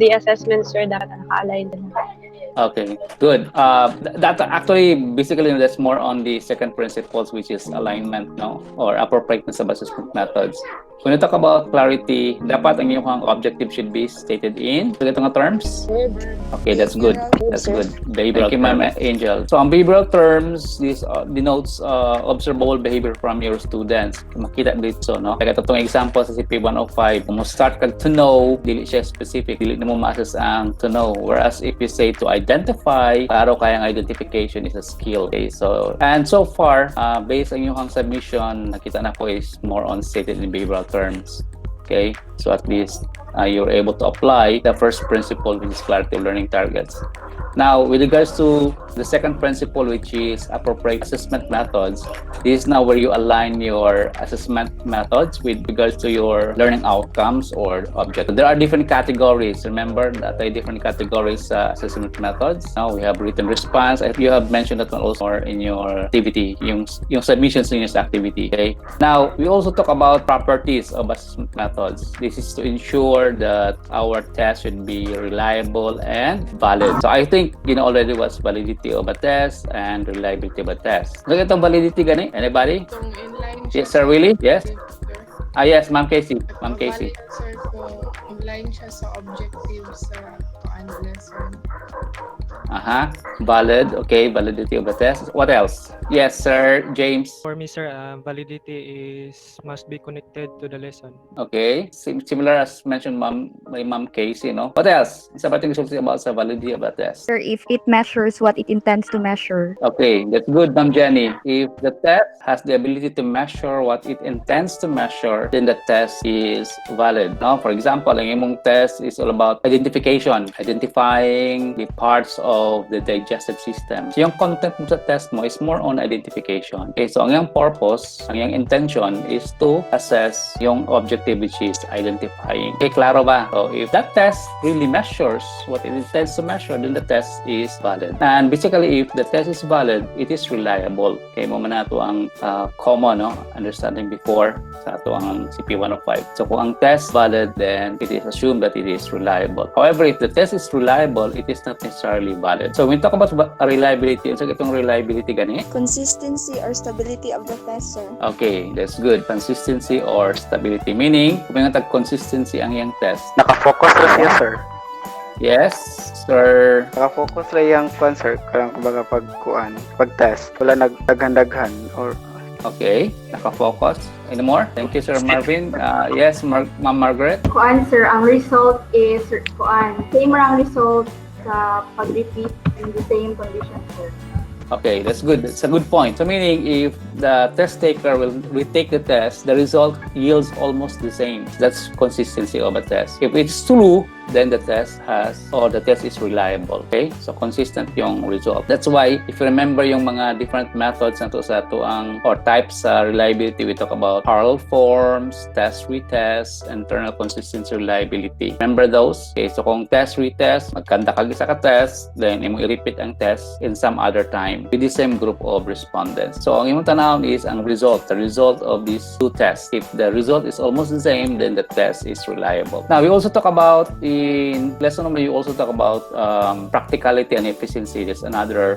the assessment, sir, dapat naka-align din. Okay, good. That actually, basically, that's more on the second principles, which is alignment, no, or appropriateness of assessment methods. When you talk about clarity, dapat ang iyong objective should be stated in mga terms. Okay, that's good. That's good. Behavioral. Thank you, Ma'am Angel. So, on behavioral terms, this denotes observable behavior from your students. Makita dito, no? Kaya itong example sa CPE 105, kung mo start ka to know, dili siya specific, dili na mo ma-assess ang to know. Whereas if you say to identify, klaro kayang identification is a skill. Okay, so, and so far, based on yung submission, nakita na ko is more on stated in behavioral terms. Okay, so at least you're able to apply the first principle, which is clarity of learning targets. Now, with regards to the second principle, which is appropriate assessment methods, this is now where you align your assessment methods with regards to your learning outcomes or objectives. There are different categories. Remember that there are different categories assessment methods. Now, we have written response. You have mentioned that one also in your activity, yung submissions in your activity. Okay. Now, we also talk about properties of assessment methods. This is to ensure that our test should be reliable and valid. So, I think you know already what's validity of a test and reliability of a test. Look at the validity gani? Anybody? Yes, sir, really? Yes? Yes, Ma'am Casey. Ma'am Casey. Valid, sir, so in-line siya sa objectives sa lesson. Valid. Okay, validity of the test. What else? Yes, sir, James. For me, sir, validity must be connected to the lesson. Okay, similar as mentioned by Ma'am Casey, no? What else? Isa ba tingin about sa validity of the test? Sir, if it measures what it intends to measure. Okay, that's good, Ma'am Jenny. If the test has the ability to measure what it intends to measure, then the test is valid. Now, for example, ang imong test is all about identifying the parts of the digestive system. So, yung content mo sa test mo is more on identification. Okay, so ang yung purpose, ang yung intention is to assess yung objective, which is identifying. Okay, klaro ba? So, if that test really measures what it intends to measure, then the test is valid. And basically, if the test is valid, it is reliable. Okay, mo man nato ang common, no, understanding before sa ato ang CPE 105. So, kung ang test valid, then it is assumed that it is reliable. However, if the test is reliable, it is not necessarily valid. So, when we talk about reliability, so itong reliability gani? Consistency or stability of the test, sir. Okay, that's good. Consistency or stability. Meaning, kung may consistency ang iyang test. Nakafocus na siya, sir. Yes, sir. Nakafocus na yung sir. Karang kumbaga pag-test. Wala nagdaghan or... Okay, nakafocus. Any more? Thank you, Sir Marvin. Yes, Ma'am Margaret. Sir, ang result is same ang result sa pag-repeat in the same condition, sir. Okay, that's good. That's a good point. So meaning if the test taker will retake the test, the result yields almost the same. That's consistency of a test. If it's true, then the test is reliable. Okay? So consistent yung result. That's why if you remember yung mga different methods nato sa tuang or types sa reliability, we talk about parallel forms, test retest, internal consistency reliability. Remember those? Okay, so kung test retest, magkanda kag isa ka test, then imong i-repeat ang test in some other time with the same group of respondents. So ang imong tanawon is ang result, the result of these two tests. If the result is almost the same, then the test is reliable. Now we also talk about in lesson number, you also talk about practicality and efficiency. There's another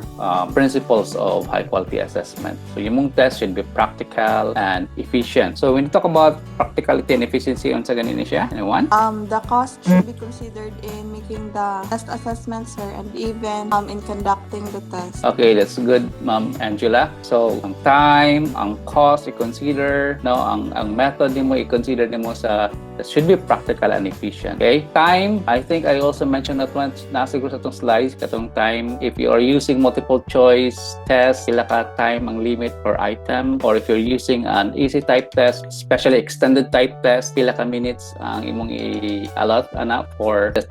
principles of high quality assessment. So yung test should be practical and efficient. So when you talk about practicality and efficiency, unsa ganin siya? Anyone? The cost should be considered in making the test assessments, sir, and even in conducting the test. Okay, that's good, Ma'am Angela. So ang time, ang cost i-consider, no, ang method nimo i-consider nimo sa that should be practical and efficient. Okay? Time, I think I also mentioned that once nasa siguro sa itong slides, katong time. If you are using multiple choice test, pila ka time ang limit per item. Or if you're using an easy type test, especially extended type test, pila ka minutes ang imong i-allot for the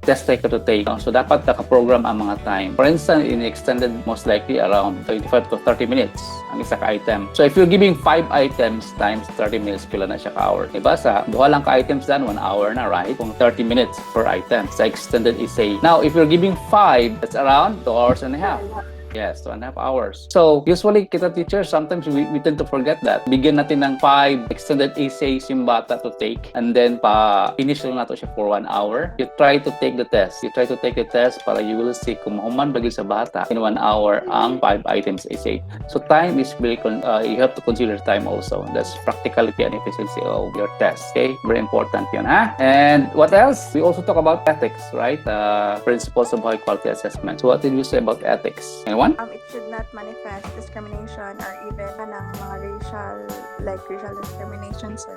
test taker to take. So dapat naka-program ang mga time. For instance, in extended, most likely around 25 to 30 minutes ang isa ka item. So if you're giving 5 items times 30 minutes, pila na siya ka hour. Diba? Sa duha lang ka items dan 1 hour na, right? Kung 30 minutes per item. Sa extended essay. Now, if you're giving 5, that's around 2 hours and a half. Yes, 2.5 hours. So, usually, kita teachers, sometimes we tend to forget that. Bigyan natin ng 5 extended essays yung bata to take, and then finish lang nato siya for 1 hour. You try to take the test. Para you will see kung mahuman bagay sa bata in 1 hour ang 5 items essay. So, time is very, you have to consider time also. That's practicality and efficiency of your test. Okay? Very important yun, ha? And what else? We also talk about ethics, right? Principles of high quality assessment. So, what did you say about ethics? Anyone? It should not manifest discrimination or even ng mga racial discrimination, sir.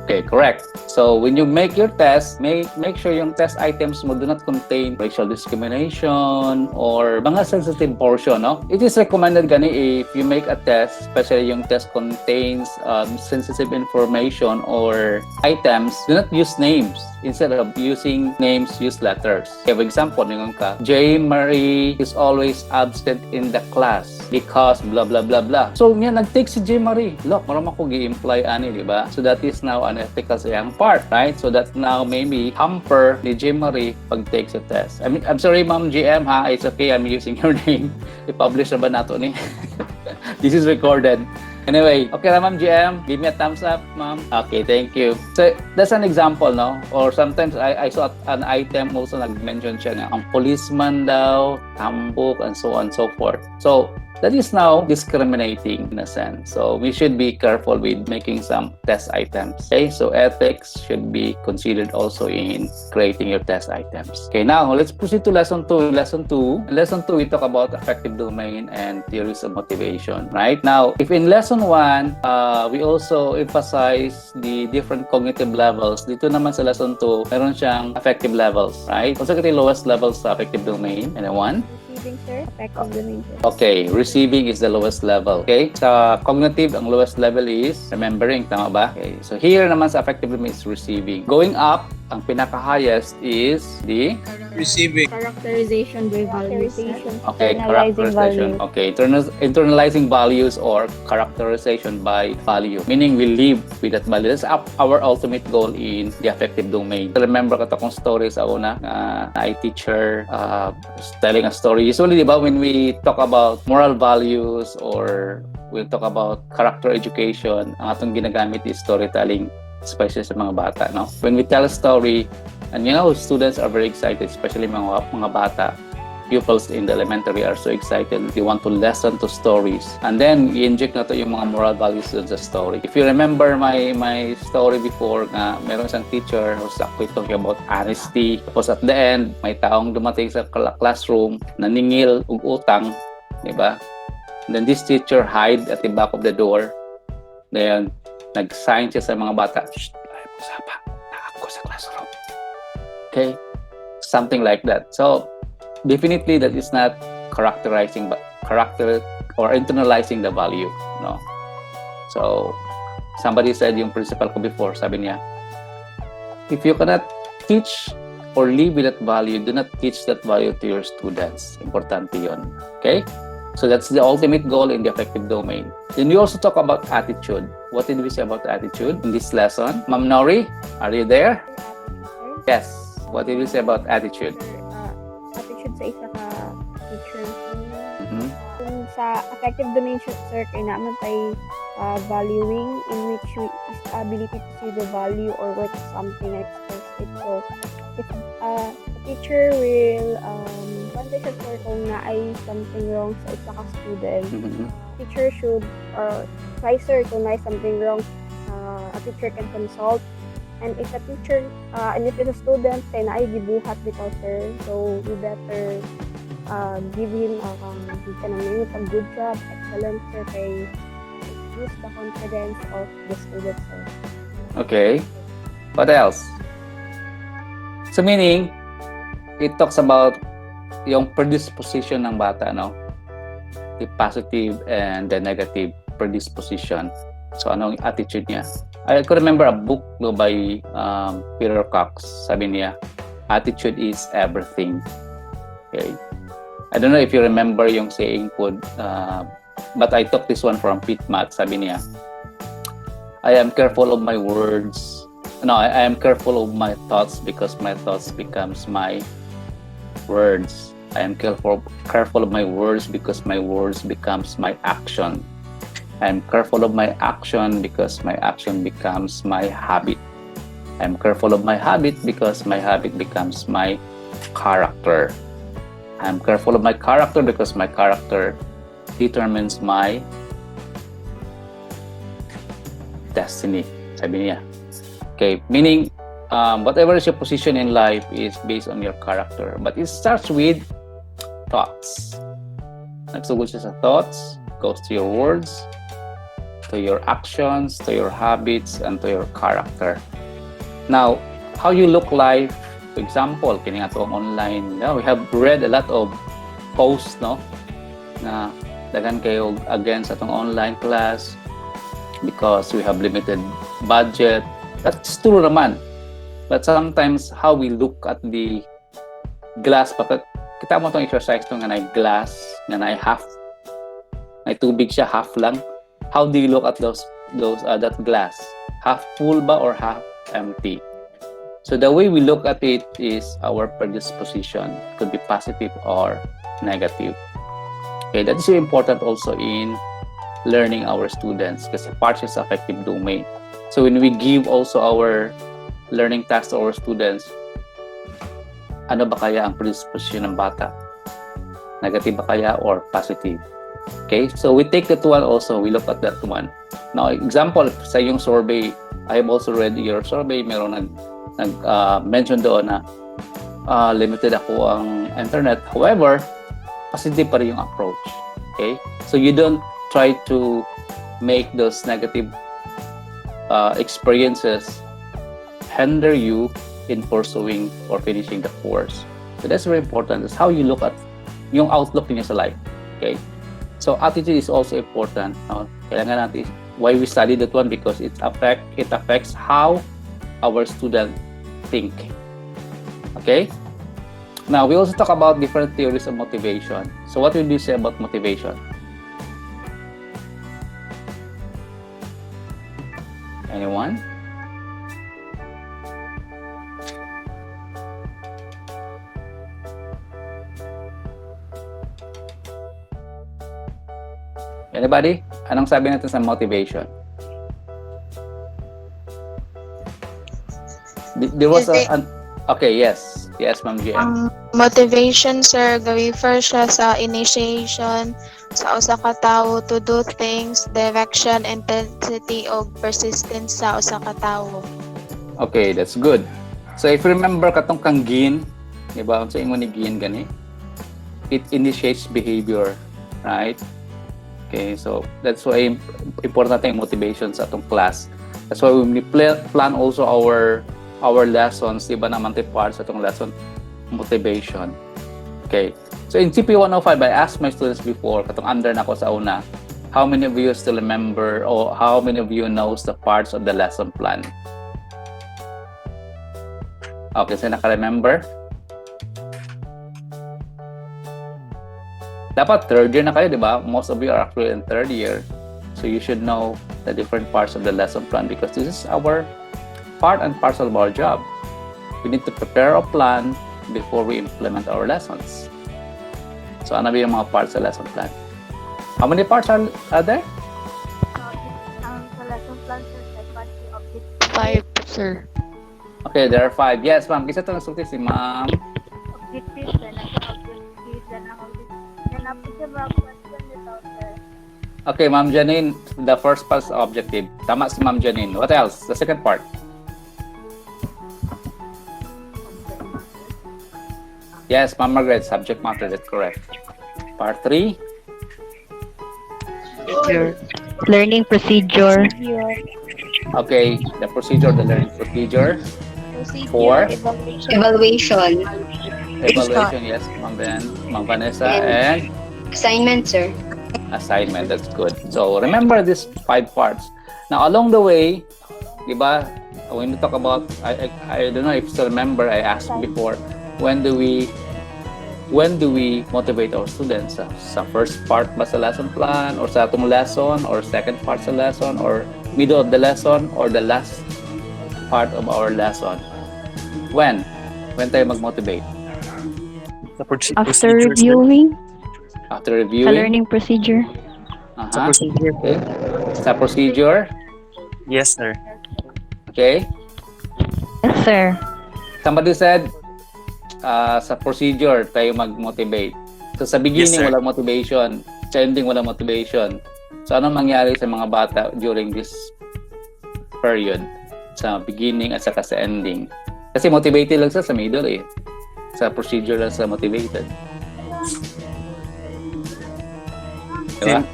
Okay, correct. So when you make your test, make sure yung test items mo do not contain racial discrimination or mga sensitive portion, no? It is recommended gani if you make a test, especially yung test contains sensitive information or items, do not use names. Instead of using names, use letters. Okay, for example, yung ka, J. Marie is always absent in the class because blah blah blah blah. So nga nag-take si J. Marie. Look, maram ako gi-imply ani, di ba? So that is now an ethical sa iyang part, right? So that now maybe hamper ni J. Marie pag-take sa test. I mean, I'm sorry, Ma'am GM, ha? It's okay, I'm using your name. I-publish na ba nato ni? This is recorded. Anyway, okay na, Ma'am GM. Give me a thumbs up, Ma'am. Okay, thank you. So, that's an example, no? Or sometimes I saw an item also nag-mention siya na ang policeman daw, tambok, and so on and so forth. So, that is now discriminating in a sense. So, we should be careful with making some test items. Okay, so ethics should be considered also in creating your test items. Okay, now let's proceed to lesson 2. Lesson 2, we talk about affective domain and theories of motivation, right? Now, if in lesson 1, we also emphasize the different cognitive levels, dito naman sa lesson 2, meron siyang affective levels, right? Kung sa lowest levels sa affective domain, and one? Receiving, sir. Affective domain, sir. Okay, receiving is the lowest level. Okay, sa cognitive, ang lowest level is remembering, tama ba? Okay, so here naman sa affective domain is receiving. Going up, ang pinaka-highest is the Characterization by values. okay, characterization. Okay, internalizing values or characterization by value. Meaning we live with that value. That's our ultimate goal in the affective domain. Remember ka akong story sa una na teacher telling a story. Usually, di ba, when we talk about moral values or we talk about character education, ang atong ginagamit is storytelling, especially sa mga bata, no? When we tell a story, and you know, students are very excited, especially mga bata. Pupils in the elementary are so excited. They want to listen to stories. And then, i-inject na to yung mga moral values in the story. If you remember my story before, na meron isang teacher who's actually talking about honesty. Tapos at the end, may taong dumating sa classroom, naningil ug utang, di ba? And then this teacher hide at the back of the door. Then, nag-sign siya sa mga bata, shh, ayaw mo sapa, ako sa classroom. Okay? Something like that. So, definitely that is not characterizing, but character or internalizing the value, no? So, somebody said yung principal ko before, sabi niya, if you cannot teach or live with that value, do not teach that value to your students. Importante yun. Okay? So that's the ultimate goal in the affective domain. Then we also talk about attitude. What did we say about attitude in this lesson? Ma'am Nori, are you there? Yes. What did we say about attitude? Attitude sa isa ka teacher. Kung sa affective domain, sir, kaya naman tayo valuing, in which is ability to see the value or worth something and express it. So, if a teacher will siya, sir, kung na-ay something wrong sa isa ka student, teacher should try, sir, kung na-ay something wrong, a teacher can consult. And if a teacher, and if it's a student, kaya na-ay gibuhat bitaw, sir, so we better give him a good job, excellent, sir, kay boost the confidence of the student, sir. Okay. What else? So meaning, it talks about yung predisposition ng bata, no? The positive and the negative predisposition. So, anong attitude niya? I could remember a book by Peter Cox. Sabi niya, attitude is everything. Okay. I don't know if you remember yung saying po, but I took this one from Pete Matt. Sabi niya, I am careful of my words. No, I am careful of my thoughts because my thoughts becomes my words. I am careful of my words because my words becomes my action. I am careful of my action because my action becomes my habit. I am careful of my habit because my habit becomes my character. I am careful of my character because my character determines my destiny. Sabi niya. Okay, meaning whatever is your position in life is based on your character. But it starts with thoughts. Nagsugod siya sa thoughts, goes to your words, to your actions, to your habits, and to your character. Now, how you look like, for example, kini nga itong online, we have read a lot of posts, no? Na dagan kayo against atong online class because we have limited budget. That's true naman. But sometimes how we look at the glass, kita mo itong exercise itong nga na glass, nga na half, na tubig siya, half lang. How do you look at that glass? Half full ba or half empty? So the way we look at it is our predisposition. Could be positive or negative. Okay, that is very important also in learning our students kasi part is affective domain. So when we give also our learning tasks to our students, ano ba kaya ang predisposition ng bata? Negative ba kaya or positive? Okay, so we take that one also, we look at that one. Now, example, sa yung survey, I have also read your survey, meron nag-mention doon na limited ako ang internet. However, positive pa rin yung approach. Okay? So you don't try to make those negative experiences hinder you in pursuing or finishing the course. So that's very important. That's how you look at yung outlook niya sa life. Okay? So attitude is also important. Kailangan natin, why we study that one? Because it affects how our student think. Okay? Now, we also talk about different theories of motivation. So what will you say about motivation? Anyone? Anybody? Anong sabi natin sa motivation? There was okay, yes. Yes, Ma'am GM. Ang motivation, sir, gawi siya sa initiation sa usa ka tawo to do things, direction, intensity, o persistence sa usa ka tawo. Okay, that's good. So if you remember katong kang gin, di ba? Sa ingon ni gin gani, it initiates behavior, right? Okay, so that's why important yung motivation sa atong class. That's why we plan also our lessons, di ba naman parts sa atong lesson, motivation. Okay, so in CPE 105, I asked my students before, katong under na ko sa una, how many of you still remember or how many of you knows the parts of the lesson plan? Okay, so naka-remember? Dapat third year na kayo, di ba? Most of you are actually in third year. So you should know the different parts of the lesson plan because this is our part and parcel of our job. We need to prepare a plan before we implement our lessons. So ano ba yung mga parts sa lesson plan? How many parts are there? Sa lesson plan, sir, objective. 5, sir. Okay, there are 5. Yes, ma'am. Kisa ito nagsulti si ma'am. Objective, then objective, then question without, sir. Okay, Ma'am Janine, the first part is objective. Tama si Ma'am Janine. What else? The second part? Yes, Ma'am Margaret, subject matter, that's correct. Part 3? Learning procedure. Okay, the procedure, the learning procedure. 4? Evaluation. Evaluation, yes, Ma'am Vanessa, and Assignment, sir. assignment, that's good. So remember these 5 parts. Now along the way, di ba, when we talk about, I don't know if you still remember, I asked before, when do we motivate our students? Sa first part ba sa lesson plan, or sa atong lesson, or second part sa lesson, or middle of the lesson, or the last part of our lesson? When tayo mag-motivate? After procedure, sir. reviewing, After sa reviewing, learning procedure. Sa procedure, okay. sir. Sa procedure, Yes, sir. okay. Yes, sir. Somebody said, sa procedure tayo mag-motivate. So sa Yes, beginning, sir. walang motivation. Sa ending, walang motivation. So ano mangyari sa mga bata during this period? Sa beginning at saka sa ending. Kasi motivated lang sa middle eh. Sa procedure lang sa motivated. Diba?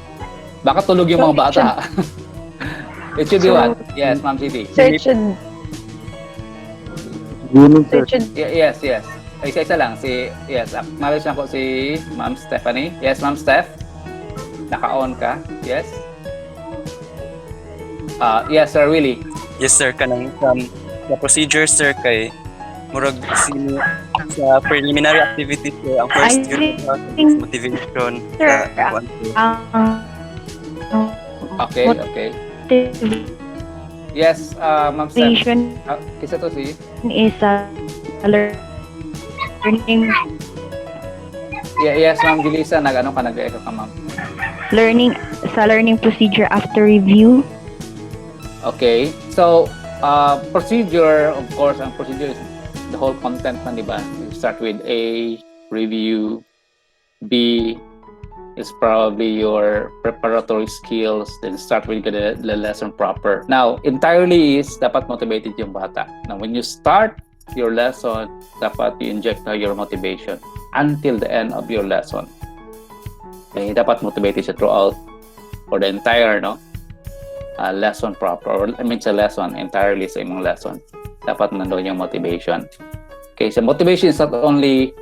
Baka tulog yung mga bata. It should be what? Yes, Ma'am City. So it should, Yes. Isa-isa lang. Acknowledge na po si Ma'am Stephanie. Yes, Ma'am Steph. Naka-on ka. Yes. Yes, Sir Willie. Yes, sir. Kanang sa procedure, sir, kay murag sino sa preliminary activities, sir, ang first I year think, is motivation. sir, Sa Okay. Yes, Ma'am Steph. motivation Kisa to si? is learning, Yes, Ma'am Julissa. Nag-ano ka? Nag-echo ka, Ma'am. learning procedure after review. Okay. So, procedure, of course, ang procedure is the whole content man, di ba? You start with A, review. B is probably your preparatory skills. Then start with the lesson proper. Now, entirely is dapat motivated yung bata. Now, when you start your lesson, dapat you inject na your motivation until the end of your lesson. Okay, dapat motivated siya throughout for the entire lesson proper, or sa lesson entirely sa imong lesson. Dapat nandoon yung motivation. Okay, so motivation is not only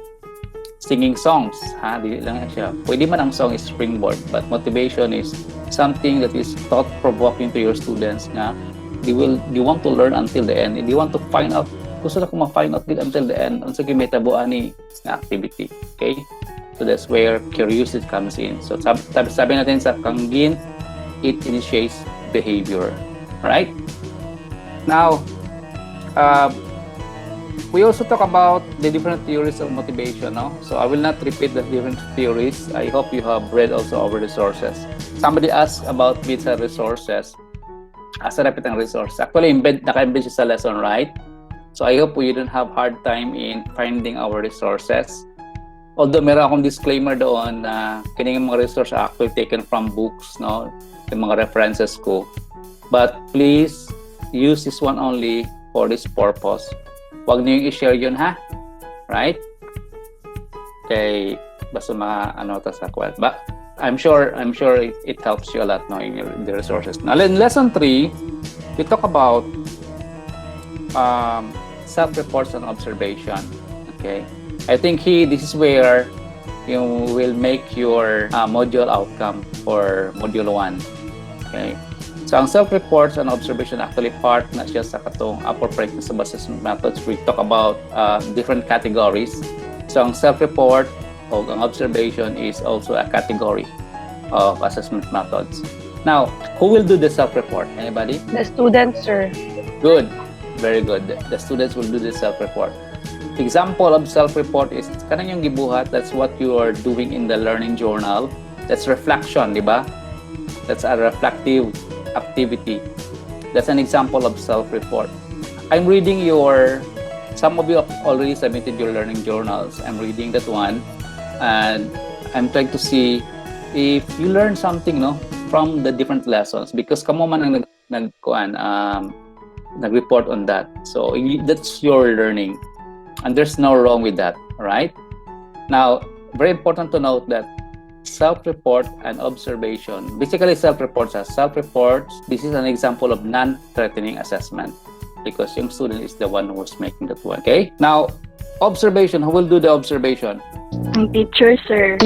singing songs, Di lang siya. Pwede man ang song is springboard, but motivation is something that is thought-provoking to your students nga they want to learn until the end. They want to find out. Gusto na kung ma-find out until the end. Ang sige may tabuan ni na activity. Okay? So that's where curiosity comes in. So sabi natin sa Kanggin, it initiates behavior. Right? Now, we also talk about the different theories of motivation. So I will not repeat the different theories. I hope you have read also our resources. Somebody asked about visa resources. Asa rapid ang resource? Actually, naka-embed siya sa lesson, right? So I hope you don't have hard time in finding our resources. Although meron akong disclaimer doon na kining mga resources are actually taken from books, yung mga references ko. But please use this one only for this purpose. Huwag niyo yung i-share yun, right? Okay, basta ta sa kwal. But I'm sure it helps you a lot knowing the resources. Now, in lesson 3, we talk about self-reports and observation. Okay, I think this is where you will make your module outcome for module 1. Okay. So, ang self-reports and observation actually part na siya sa katong appropriate assessment methods. We talk about different categories. So, ang self-report o ang observation is also a category of assessment methods. Now, who will do the self-report? Anybody? The students, sir. Good. Very good. The students will do the self-report. Example of self-report is kanang yung gibuhat. That's what you are doing in the learning journal. That's reflection, di ba? That's a reflective activity. That's an example of self-report. I'm reading some of you have already submitted your learning journals. I'm reading that one, and I'm trying to see if you learn something, from the different lessons, because kamo man ang nag-report on that. So that's your learning, and there's no wrong with that, right? Now, very important to note that self-report and observation. Basically, self-reports. This is an example of non-threatening assessment because yung student is the one who's making that one. Okay? Now, observation. Who will do the observation? Teacher, sir.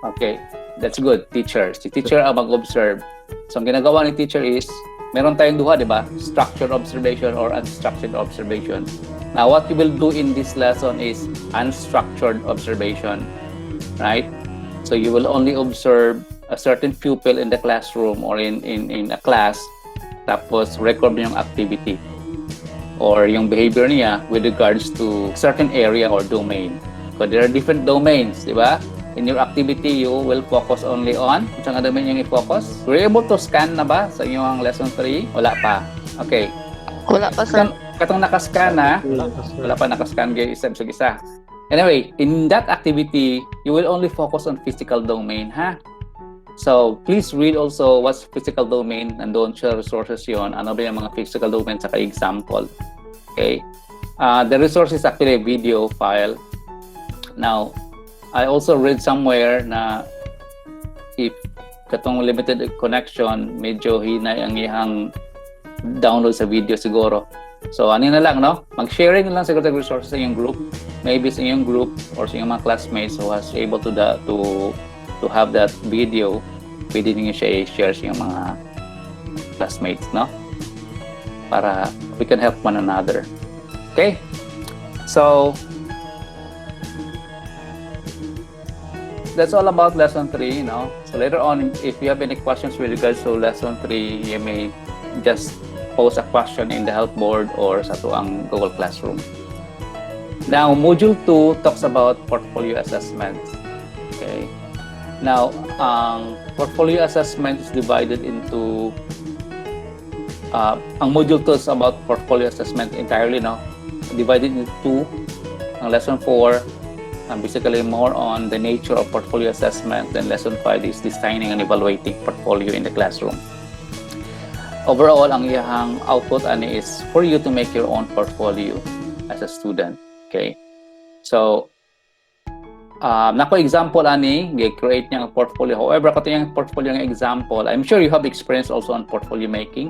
Okay. That's good. Teacher. Si teacher ang mag-observe. So, ang ginagawa ni teacher is, meron tayong duha, di ba? Structured observation or unstructured observation. Now, what you will do in this lesson is unstructured observation. Right? So you will only observe a certain pupil in the classroom or in a class, tapos record yung activity or yung behavior niya with regards to certain area or domain. Because there are different domains, di ba? In your activity, you will focus only on kung saan domain yung i-focus. Were you able to scan na ba sa inyong lesson 3? Wala pa. Okay. Wala pa, sir. Katong nakascan na, wala pa nakascan kayo isa. Anyway, in that activity, you will only focus on physical domain, ha? So, please read also what's physical domain. Nandun siya resources yon. Ano ba yung mga physical domain saka example. Okay? The resource is actually a video file. Now, I also read somewhere na if katong limited connection, medyo hina ang iyang download sa video siguro. So, ano na lang, no? Mag-sharing na lang siguro ng resources sa iyong group. Maybe sa iyong group or sa iyong mga classmates who was able to have that video, pwede niyo siya i-share sa iyong mga classmates, no? Para we can help one another. Okay? So, that's all about lesson 3, you know. So later on, if you have any questions with regards to lesson 3, you may just post a question in the help board or sa tuang Google Classroom. Now, module 2 talks about portfolio assessment. Okay. Now, portfolio assessment is divided into ang module 2 is about portfolio assessment entirely, no? Divided into 2. Ang lesson 4 basically more on the nature of portfolio assessment, and lesson 5 is designing and evaluating portfolio in the classroom. Overall, ang iyang output ani is for you to make your own portfolio as a student. Okay? So, nako example ani, create niya ang portfolio. However, kato yung portfolio ng example, I'm sure you have experience also on portfolio making.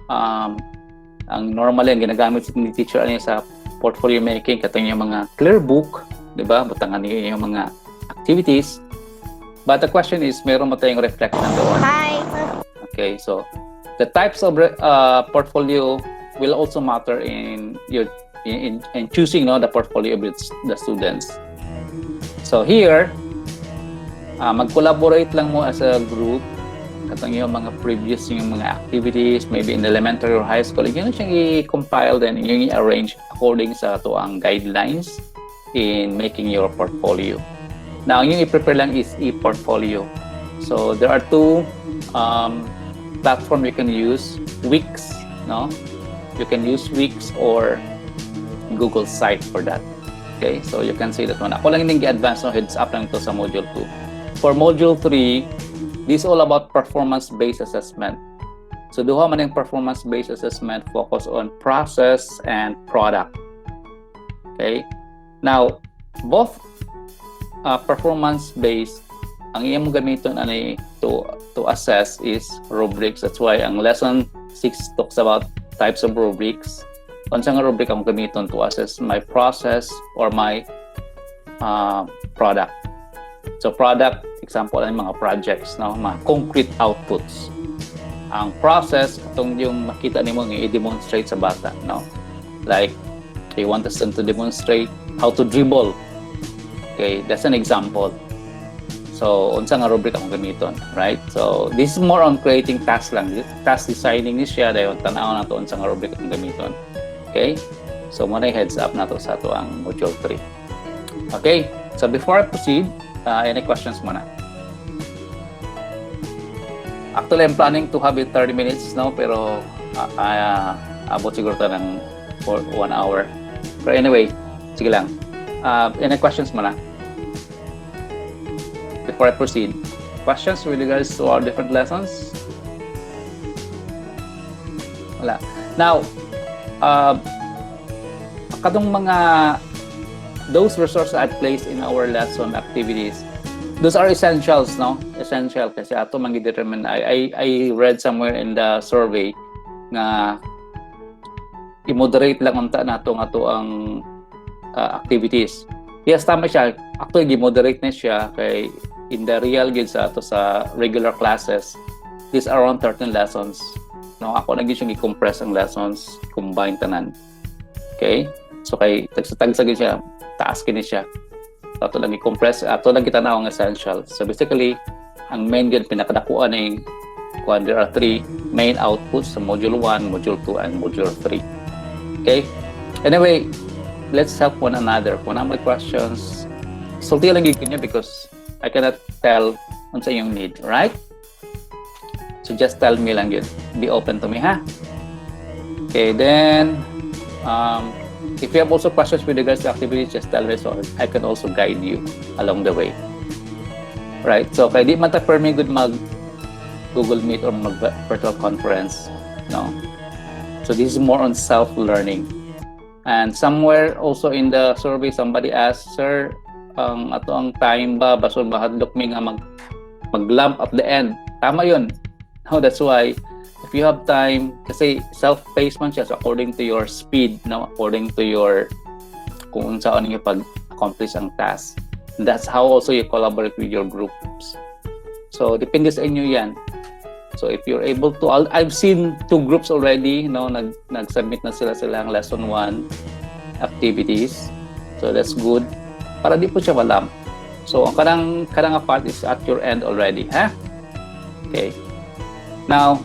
Ang normal yan, ginagamit ni teacher ani sa portfolio making, kato yung mga clear book, diba? Butangan niyo yung mga activities. But the question is, meron mo tayong reflection doon. Hi! Okay, so the types of portfolio will also matter in choosing the portfolio of the students. So here, mag-collaborate lang mo as a group. Katong yung mga previous yung mga activities, maybe in elementary or high school, yun siyang i-compile then yung i-arrange according sa tuang guidelines in making your portfolio. Now, yung i-prepare lang is e-portfolio. So, there are 2 platforms you can use. Wix, no? You can use Wix or Google Site for that. Okay, so you can see that one. Ako lang yung advance, no? Heads up lang ito sa Module 2. For Module 3, this is all about performance-based assessment. So, duha man yung performance-based assessment, focus on process and product. Okay? Now, both performance-based, ang iyang gamiton ani to assess is rubrics. That's why ang lesson 6 talks about types of rubrics. Unsa nga rubric ang gamiton to assess my process or my product. So product, example ang mga projects, no, mga concrete outputs. Ang process katong yung makita nimo nga i-demonstrate sa bata, no? Like they want us to demonstrate how to dribble. Okay, that's an example. So, unsa nga rubric ang gamiton, right? So, this is more on creating task lang. Task designing ni siya, dayon tanaw na to unsa nga rubric ang gamiton. Okay? So, muna heads up na to sa ato ang module 3. Okay? So, before I proceed, any questions muna? Actually, I'm planning to have it 30 minutes, no? Pero, abot siguro ito ng 1 hour. But anyway, sige lang. Any questions muna? Before I proceed, questions with regards to our different lessons? Wala. Now, kadong mga those resources I placed in our lesson activities, those are essentials, no? Essential kasi ato mangi-determine. I read somewhere in the survey nga i-moderate lang unta nato nga to ang activities. Yes, tama siya. Actually, i-moderate na siya kay in the real gid sa ato sa regular classes, these are around 13 lessons. No, ako naging siyang i-compress ang lessons, combine tanan. Okay? So kay tagsa gid siya, taas kini siya. Ato lang i-compress, ato lang kita na ang essential. So basically, ang main gid pinakadakuan ay there are 3 main outputs sa module 1, module 2 and module 3. Okay? Anyway, let's help one another. Kung may questions, sulti lang gid niya because I cannot tell unsa yung need, right? So just tell me lang yun. Be open to me, ha? Okay, then if you have also questions with regards to activities, just tell me so I can also guide you along the way. Right? So kaya di man ta per me good mag Google Meet or mag virtual conference, no? So this is more on self-learning. And somewhere also in the survey, somebody asked, Sir, ato ang time ba, basod mahadlok mi nga mag-lump at the end. Tama yun. No, that's why, if you have time, kasi self-paced man siya, so according to your speed, no? According to your, kung saan niyo pag-accomplish ang task. And that's how also you collaborate with your groups. So, depende sa inyo yan. So if you're able to, I've seen 2 groups already, no, nag-submit na silang lesson 1 activities. So that's good. Para di po siya walam. So ang kanang part is at your end already, ha? Okay. Now,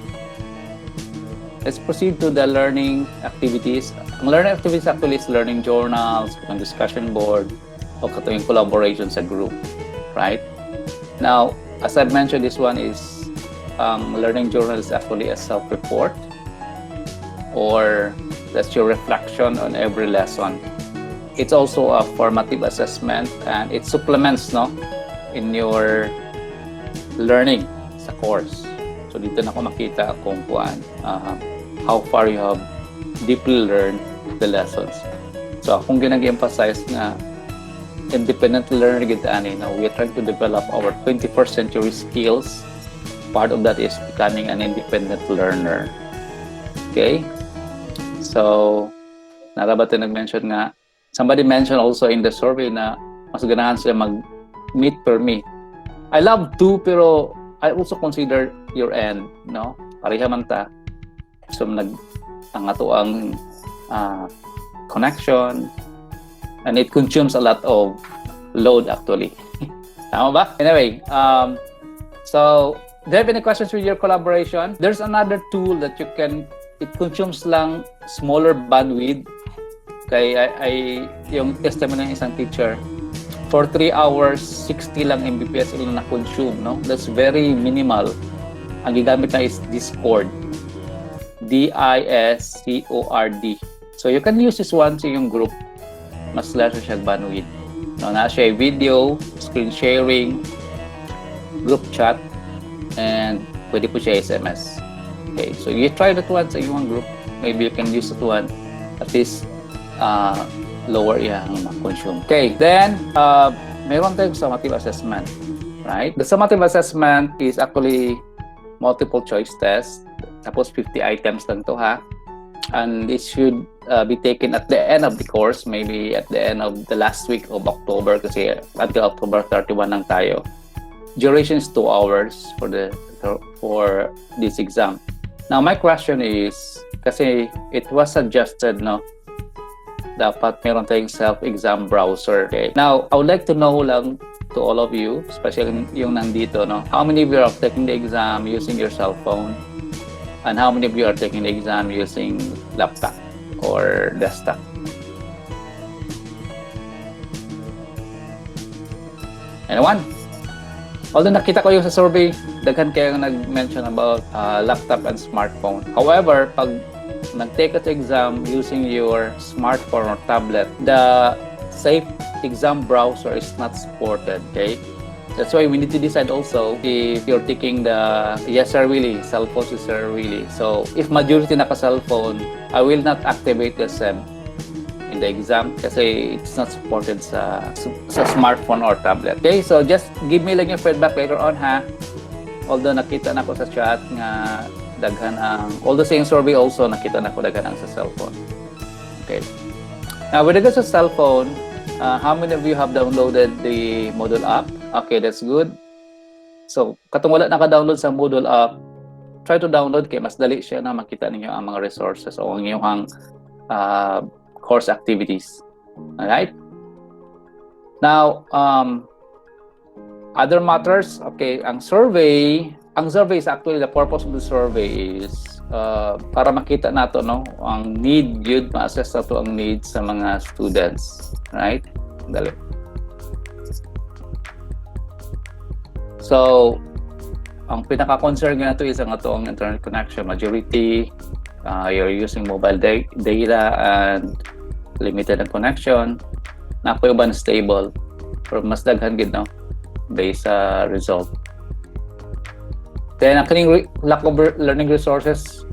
let's proceed to the learning activities. Ang learning activities actually is learning journals, ang discussion board, o katuwing collaboration sa group, right? Now, as I've mentioned, this one is learning journal is actually a self-report, or that's your reflection on every lesson. It's also a formative assessment, and it supplements, no, in your learning sa course. So dito na ko makita kung how far you have deeply learned the lessons. So akong ginag-emphasize nga independent learner gid ani, now we are trying to develop our 21st century skills. Part of that is becoming an independent learner. Okay? So, narabat na nag-mention nga, somebody mentioned also in the survey na mas ganahan sila mag-meet per me. I love to, pero I also consider your end, no? Pareha man ta. So, ang ato ang connection, and it consumes a lot of load actually. Tama ba? Anyway, so, do you have any questions with your collaboration? There's another tool that you can, it consumes lang smaller bandwidth. Kaya yung testimony ng isang teacher, for 3 hours, 60 lang Mbps lang na-consume, no? That's very minimal. Ang gigamit na is Discord. D-I-S-C-O-R-D. So you can use this one sa yung group. Mas less siya bandwidth. No, na siya video, screen sharing, group chat, and pwede po siya SMS. Okay, so you try that one sa iyong group. Maybe you can use that one. At least, lower yung consume. Okay, then, mayroon tayong summative assessment. Right? The summative assessment is actually multiple choice test. Tapos 50 items lang to, ha? And it should be taken at the end of the course, maybe at the end of the last week of October, kasi until October 31 lang tayo. Duration is 2 hours for this exam. Now, my question is, kasi it was suggested, no, dapat meron tayong self-exam browser. Okay. Now, I would like to know lang to all of you, especially yung nandito, no, how many of you are taking the exam using your cell phone? And how many of you are taking the exam using laptop or desktop? Anyone? Although nakita ko yung sa survey, daghan kayo nag-mention about laptop and smartphone. However, pag nag-take an exam using your smartphone or tablet, the safe exam browser is not supported, okay? That's why we need to decide also if you're taking the yes sir really, cell phone is sir really. So, if majority naka-cellphone, I will not activate the SEM in the exam kasi it's not supported sa smartphone or tablet. Okay, so just give me lang yung feedback later on, ha? Although nakita na ko sa chat nga daghan ang, although sa yung survey also nakita na ko daghan ang sa cellphone. Okay. Now with regards to cellphone, how many of you have downloaded the Moodle app? Okay, that's good. So katong wala naka-download sa Moodle app, try to download kay mas dali siya na makita ninyo ang mga resources o ang iyong course activities. Alright? Now, other matters, okay, ang survey is actually, the purpose of the survey is para makita nato, no, ang need, yun, ma-assess nato ang needs sa mga students. Right? Dali. So, ang pinaka-concern nga ito is ang atong internet connection. Majority, you're using mobile data and limited ang connection. Napo yung ba na stable? Pero mas daghan gid no? Based sa result. Then, ang kaning lack of learning resources,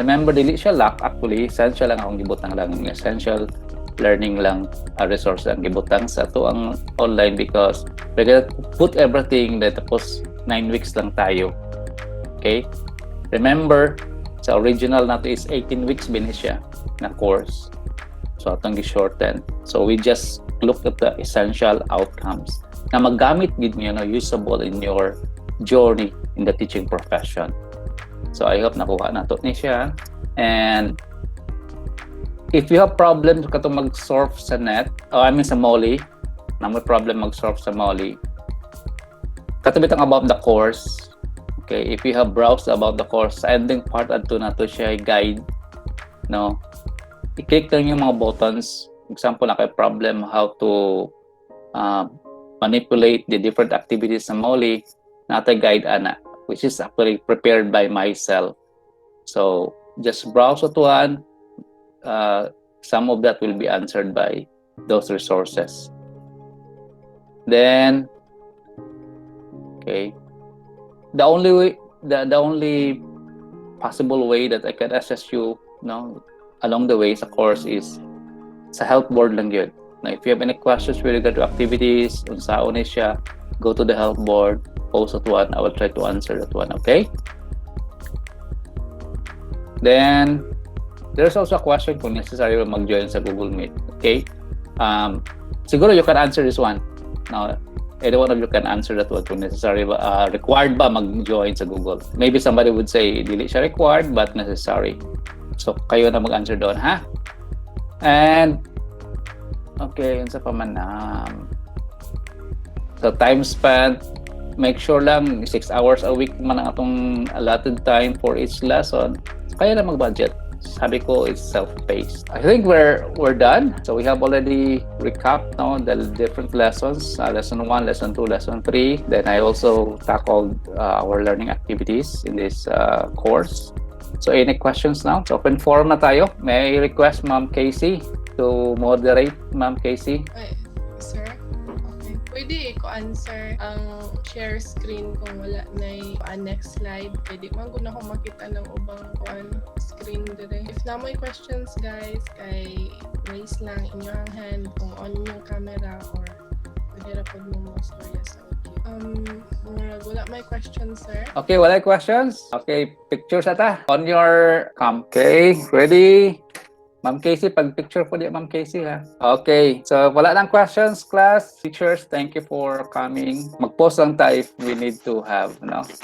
remember, dili siya lack actually. Essential lang akong gibutang lang. Essential learning lang resource ang gibutang sa ito ang online because we're gonna put everything that tapos 9 weeks lang tayo. Okay? Remember, sa original nato is 18 weeks bin siya na course. So, atong gi-shorten. So, we just look at the essential outcomes na maggamit gid niyo usable in your journey in the teaching profession. So, I hope nakuha na to ni siya. And if you have problems kato mag-surf sa net, sa Molly, na may problem mag-surf sa Molly, katubitang about the course. Okay, if you have browsed about the course, sa ending part adto na to siya guide, no? I-click lang yung mga buttons. Example na kay problem how to manipulate the different activities sa Molly, nata guide ana, which is actually prepared by myself. So just browse to one. Some of that will be answered by those resources. Then, okay, the only possible way that I can assess you, along the way sa course is sa health board lang yun. Now, if you have any questions with regard to activities, unsaon ni siya, go to the health board, post that one. I will try to answer that one. Okay. Then, there's also a question kung necessary mag-join sa Google Meet. Okay? Siguro you can answer this one. Now, any one of you can answer that one kung necessary ba, required ba mag-join sa Google. Maybe somebody would say, dili siya required but necessary. So, kayo na mag-answer doon, ha? And, okay, yun sa pamanam. So, time spent, make sure lang 6 hours a week man ang atong allotted time for each lesson. So, kaya na mag-budget. Sabi ko, it's self-paced. I think we're done. So we have already recapped the different lessons. Lesson 1, Lesson 2, Lesson 3. Then I also tackled our learning activities in this course. So any questions now? So open forum na tayo. May I request Ma'am Casey to moderate, Ma'am Casey? Ay, sir? Okay. Pwede ko-answer ang share screen kung wala na next slide. Pwede man ko na ako makita ng ubang screen dire. If na may questions guys, kay raise lang inyong hand kung on yung camera or pwede ra pod mo storya sa audio. Wala may questions, sir. Okay, wala questions? Okay, pictures ata on your cam. Okay, ready? Ma'am Casey, pag-picture po di, Ma'am Casey, ha? Okay, so wala nang questions, class. Teachers, thank you for coming. Mag-post lang tayo if we need to have,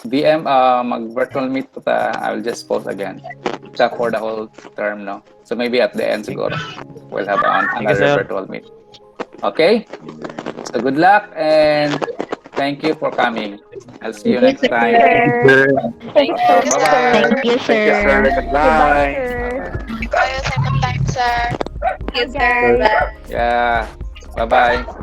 VM, mag-virtual meet po ta. I will just post again. Except for the whole term, So maybe at the end, siguro, we'll have another virtual meet. Okay? So good luck and thank you for coming. I'll see you next time. Thank you, sir. Bye-bye. Thank you, Thank you, sir. sir. Goodbye. Tayo sa time, sir. Thank you, sir. Yeah. Bye-bye.